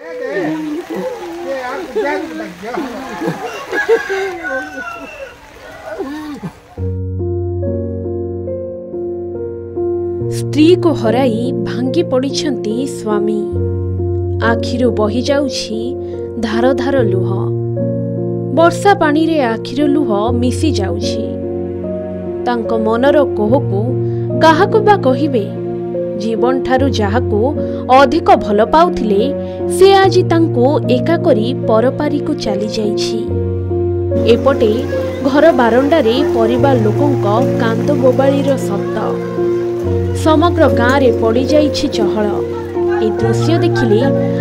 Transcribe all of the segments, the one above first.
स्त्री को हराई भांगी पड़िछंती स्वामी। आखिरु बही जाउछि धार धार लुह। वर्षा पानी रे आखिर लुह मिसी जाउछि। तांको मनर कोहकु काहाकु बा कहिबे। जीवन ठारु जाहाकु अधिक भल पाउथिले से आजि तांको एका करी परपारी को चली जाइछि। एपटे घर बारंडारे परिवार लोकंक कांत बोबाळीर शब्द। समग्र गाँव रे पड़ी जाइछि चहल। ए दृश्य देखिले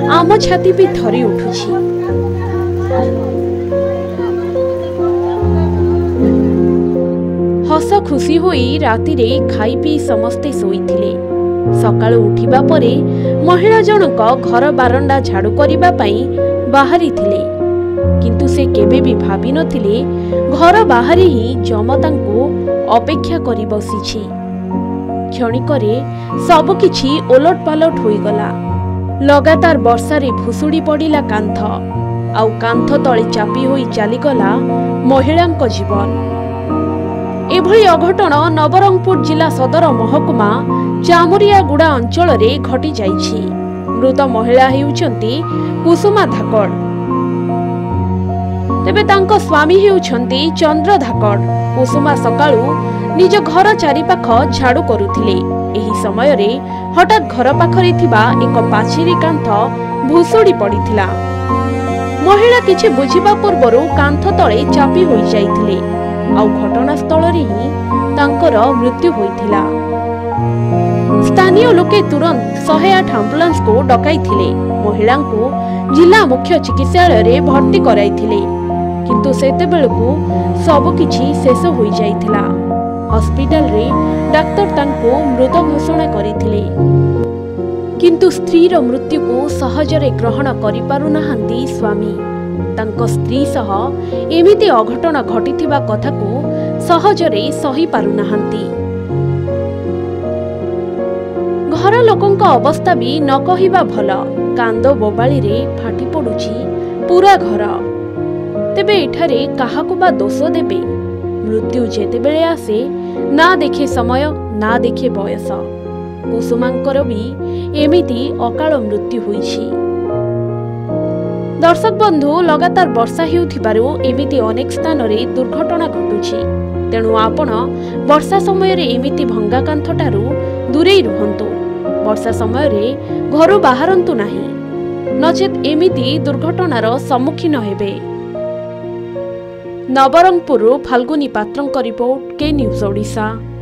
आम छाती भी थरी उठुछि। हस खुशी होई राति रे खाई पी समस्ते सोईथिले। सकाळु उठिबा परे महिला जनक घर बारंडा झाड़ू करिबा पई बाहरी थिले। किंतु से केबे भी भाबी नथिले घर बाहरी ही जमतांको अपेक्षा करी बसिछि। क्षणिकरे सबकिछि ओलट पालट होईगला। लगातार वर्षारे भुसुड़ी पड़िला कांथ। आउ कांथ तळे चापी होई चलीगला महिलांक जीवन। एभली अघटन नवरंगपुर जिला सदर महकुमा चामुरियागुड़ा अंचल रे घटी जाइछि। मृत महिला हेउछंती कुसुमा धाकड़। तेबे तांको स्वामी हेउछंती चंद्र धाकड़। कुसुमा सकाळु निज घर चारिपाख झाड़ू करुथिले। एही समय रे हठात घर पाखरे थिबा एक पाछेरी कांथ भुसुड़ी पड़िथिला। महिला किछि बुझिबा पूर्वरु कांथ तळे चापी होई जाइथिले। आउ घटनास्थल रे ही तांकर मृत्यु होइथिला। स्थानीय लोके तुरंत 108 एम्बुलेंस को डकाइथिले। महिला को जिला मुख्य चिकित्सालय रे भर्ती कराइथिले। किंतु सेते बेलकु सब किछि शेष होई जाइथिला। हॉस्पिटल रे डाक्टर तांको मृत घोषणा करिथिले। किंतु स्त्रीर मृत्यु को सहजरे ग्रहण करि पारु नाहंती स्वामी। तांको स्त्री सह एमिति अघटन घटिथिबा कथा को सहजरे सही पारु नाहंती। घर लोकंक अवस्था भी न कहिबा भल। कांदो बोबाळी रे फाटी पडुछि पूरा घर। तेबे एठारे काहाकु बा दोष देबे। मृत्यु जेते बेले आसे ना देखे समय ना देखे बयस। कुसुमांकर भी एमिति अकाल मृत्यु होइछि। दर्शक बंधु, लगातार वर्षा हेउथिबारु एमिति अनेक स्थान रे दुर्घटना घटुछि। तेणु आपण वर्षा समय रे एमिति भंगा कांथटारु दूरे रुहंतु। वर्षा समय रे घरु बाहरंतु नाही, नचेत एमिति दुर्घटनार सम्मुखीन हेबे। नवरंगपुर फाल्गुनी पात्रंक रिपोर्ट, के न्यूज ओडिशा।